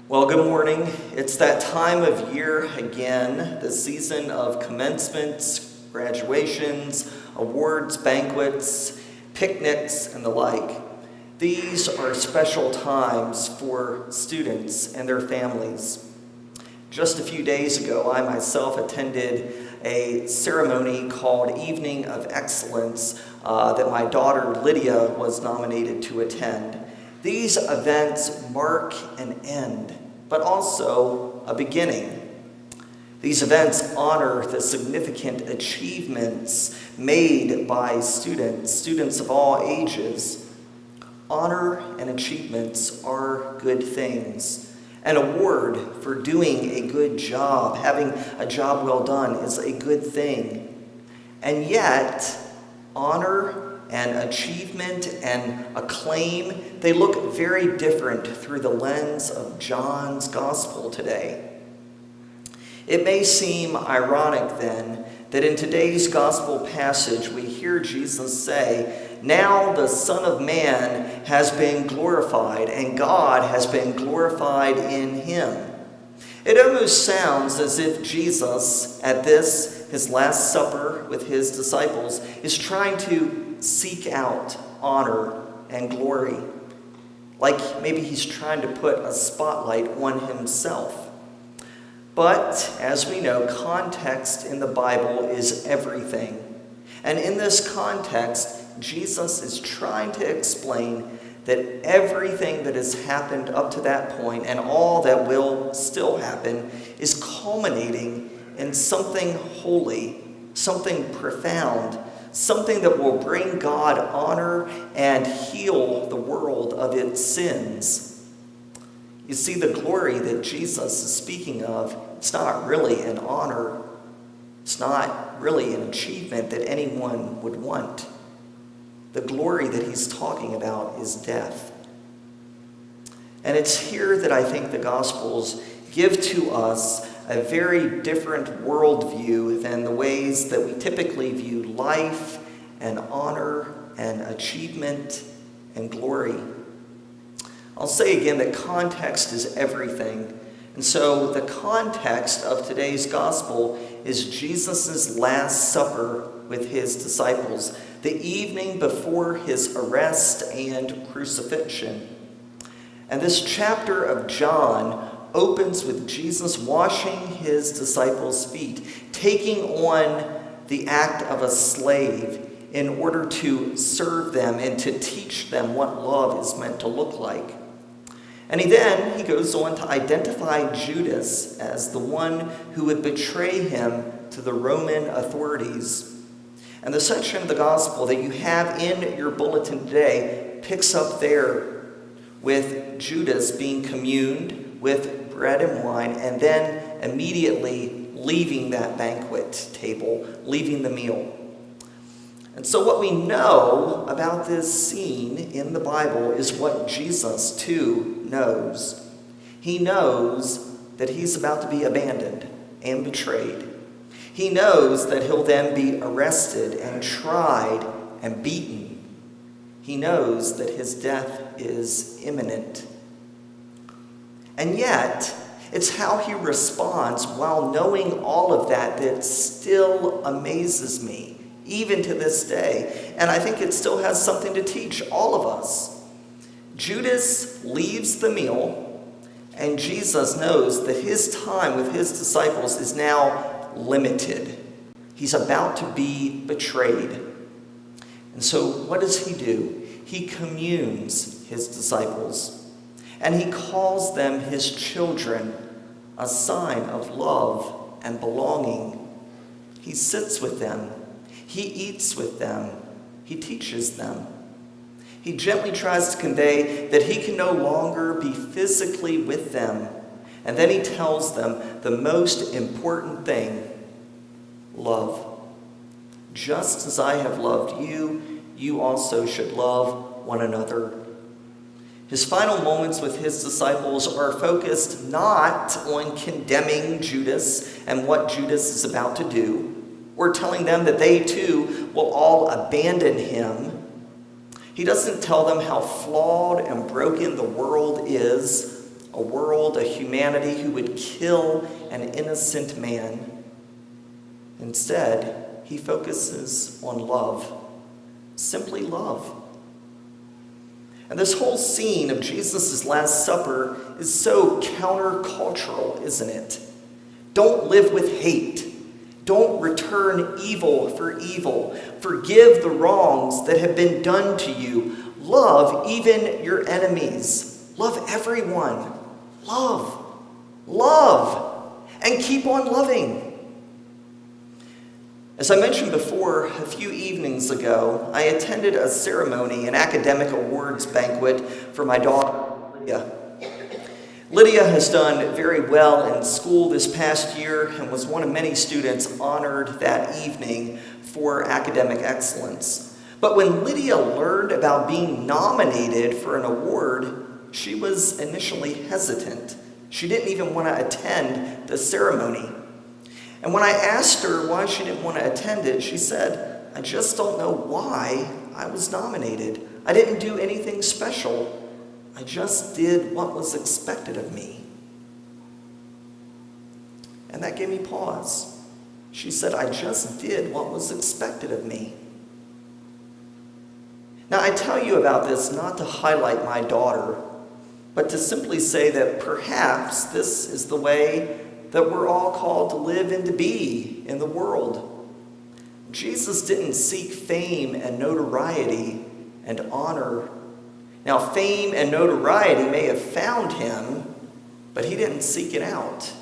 Well, good morning. It's that time of year again, the season of commencements, graduations, awards, banquets, picnics, and the like. These are special times for students and their families. Just a few days ago, I myself attended a ceremony called Evening of Excellence that my daughter Lydia was nominated to attend. These events mark an end, but also a beginning. These events honor the significant achievements made by students of all ages. Honor and achievements are good things. An award for doing a good job, having a job well done, is a good thing. And yet, honor and achievement and acclaim, they look very different through the lens of John's gospel today. It may seem ironic then that in today's gospel passage we hear Jesus say, "Now the Son of Man has been glorified, and God has been glorified in him." It almost sounds as if Jesus, at this, his Last Supper with his disciples, is trying to seek out honor and glory. Like maybe he's trying to put a spotlight on himself. But as we know, context in the Bible is everything. And in this context, Jesus is trying to explain that everything that has happened up to that point and all that will still happen is culminating in something holy, something profound, something that will bring God honor and heal the world of its sins. You see, the glory that Jesus is speaking of, it's not really an honor. It's not really an achievement that anyone would want. The glory that he's talking about is death. And it's here that I think the Gospels give to us a very different worldview than the ways that we typically view life and honor and achievement and glory. I'll say again that context is everything. And so the context of today's gospel is Jesus' Last Supper with his disciples, the evening before his arrest and crucifixion. And this chapter of John opens with Jesus washing his disciples' feet, taking on the act of a slave in order to serve them and to teach them what love is meant to look like. And he goes on to identify Judas as the one who would betray him to the Roman authorities. And the section of the gospel that you have in your bulletin today picks up there with Judas being communed with bread and wine, and then immediately leaving that banquet table, leaving the meal. And so what we know about this scene in the Bible is what Jesus too knows. He knows that he's about to be abandoned and betrayed. He knows that he'll then be arrested and tried and beaten. He knows that his death is imminent. And yet, it's how he responds while knowing all of that that still amazes me, even to this day. And I think it still has something to teach all of us. Judas leaves the meal, and Jesus knows that his time with his disciples is now limited. He's about to be betrayed. And so what does he do? He communes his disciples. And he calls them his children, a sign of love and belonging. He sits with them. He eats with them. He teaches them. He gently tries to convey that he can no longer be physically with them. And then he tells them the most important thing: love. Just as I have loved you, you also should love one another. His final moments with his disciples are focused not on condemning Judas and what Judas is about to do, or telling them that they too will all abandon him. He doesn't tell them how flawed and broken the world is, a world, a humanity who would kill an innocent man. Instead, he focuses on love, simply love. And this whole scene of Jesus' Last Supper is so countercultural, isn't it? Don't live with hate. Don't return evil for evil. Forgive the wrongs that have been done to you. Love even your enemies. Love everyone. Love. Love. And keep on loving. As I mentioned before, a few evenings ago, I attended a ceremony, an academic awards banquet for my daughter, Lydia. Lydia has done very well in school this past year and was one of many students honored that evening for academic excellence. But when Lydia learned about being nominated for an award, she was initially hesitant. She didn't even want to attend the ceremony. And when I asked her why she didn't want to attend it, she said, "I just don't know why I was nominated. I didn't do anything special. I just did what was expected of me." And that gave me pause. She said, "I just did what was expected of me." Now, I tell you about this not to highlight my daughter, but to simply say that perhaps this is the way that we're all called to live and to be in the world. Jesus didn't seek fame and notoriety and honor. Now, fame and notoriety may have found him, but he didn't seek it out.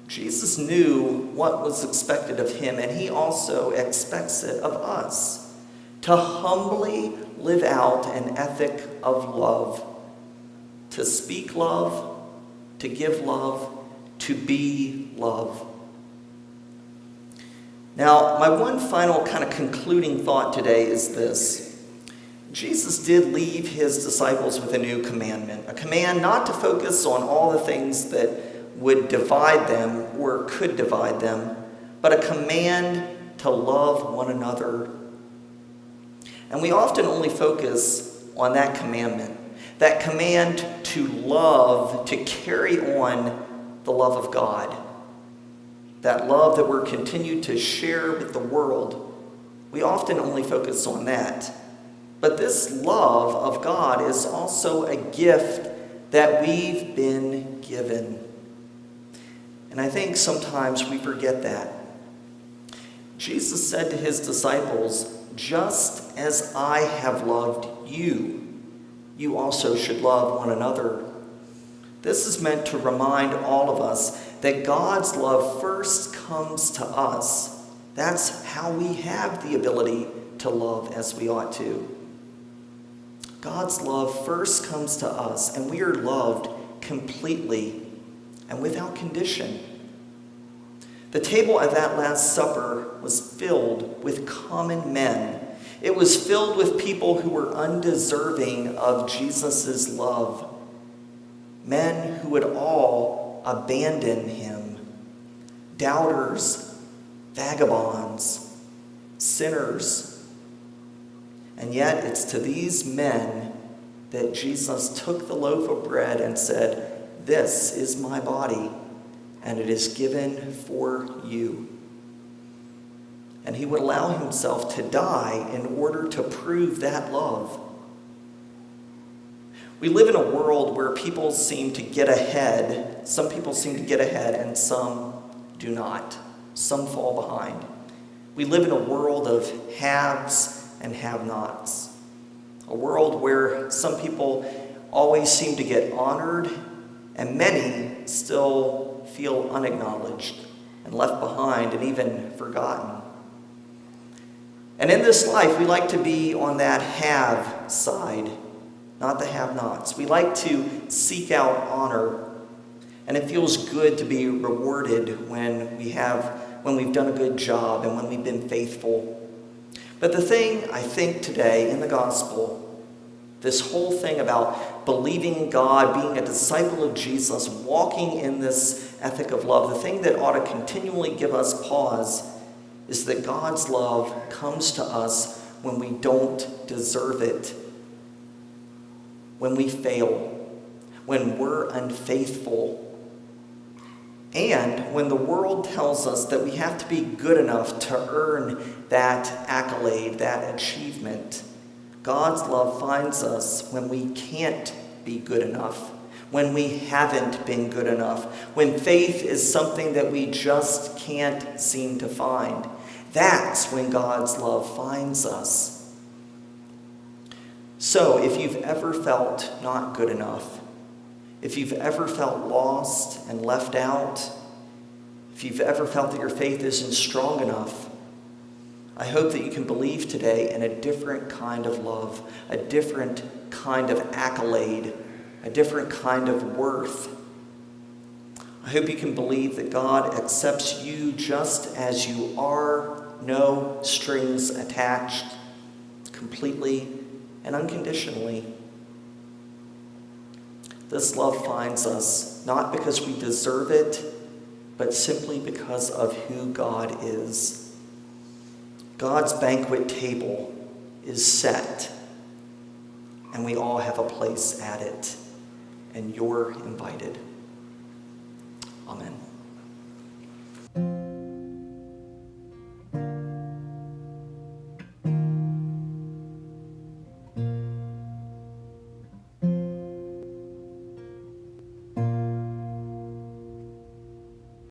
Jesus knew what was expected of him, and he also expects it of us, to humbly live out an ethic of love, to speak love, to give love, to be love. Now, my one final kind of concluding thought today is this. Jesus did leave his disciples with a new commandment, a command not to focus on all the things that would divide them or could divide them, but a command to love one another. And we often only focus on that commandment to love, to carry on the love of God, that love that we're continued to share with the world. We often only focus on that. But this love of God is also a gift that we've been given. And I think sometimes we forget that. Jesus said to his disciples, "Just as I have loved you, you also should love one another." This is meant to remind all of us that God's love first comes to us. That's how we have the ability to love as we ought to. God's love first comes to us, and we are loved completely and without condition. The table at that Last Supper was filled with common men. It was filled with people who were undeserving of Jesus' love. Men who would all abandon him. Doubters, vagabonds, sinners. And yet it's to these men that Jesus took the loaf of bread and said, "This is my body, and it is given for you." And he would allow himself to die in order to prove that love. We live in a world where people seem to get ahead. Some people seem to get ahead and some do not. Some fall behind. We live in a world of haves and have-nots. A world where some people always seem to get honored and many still feel unacknowledged and left behind and even forgotten. And in this life, we like to be on that have side, not the have-nots. We like to seek out honor, and it feels good to be rewarded when we've done a good job and when we've been faithful. But the thing I think today in the gospel, this whole thing about believing in God, being a disciple of Jesus, walking in this ethic of love, the thing that ought to continually give us pause is that God's love comes to us when we don't deserve it. When we fail, when we're unfaithful. And when the world tells us that we have to be good enough to earn that accolade, that achievement, God's love finds us when we can't be good enough, when we haven't been good enough, when faith is something that we just can't seem to find. That's when God's love finds us. So if you've ever felt not good enough, if you've ever felt lost and left out, if you've ever felt that your faith isn't strong enough, I hope that you can believe today in a different kind of love, a different kind of accolade, a different kind of worth. I hope you can believe that God accepts you just as you are, no strings attached, completely and unconditionally. This love finds us not because we deserve it, but simply because of who God is. God's banquet table is set, and we all have a place at it, and you're invited. Amen.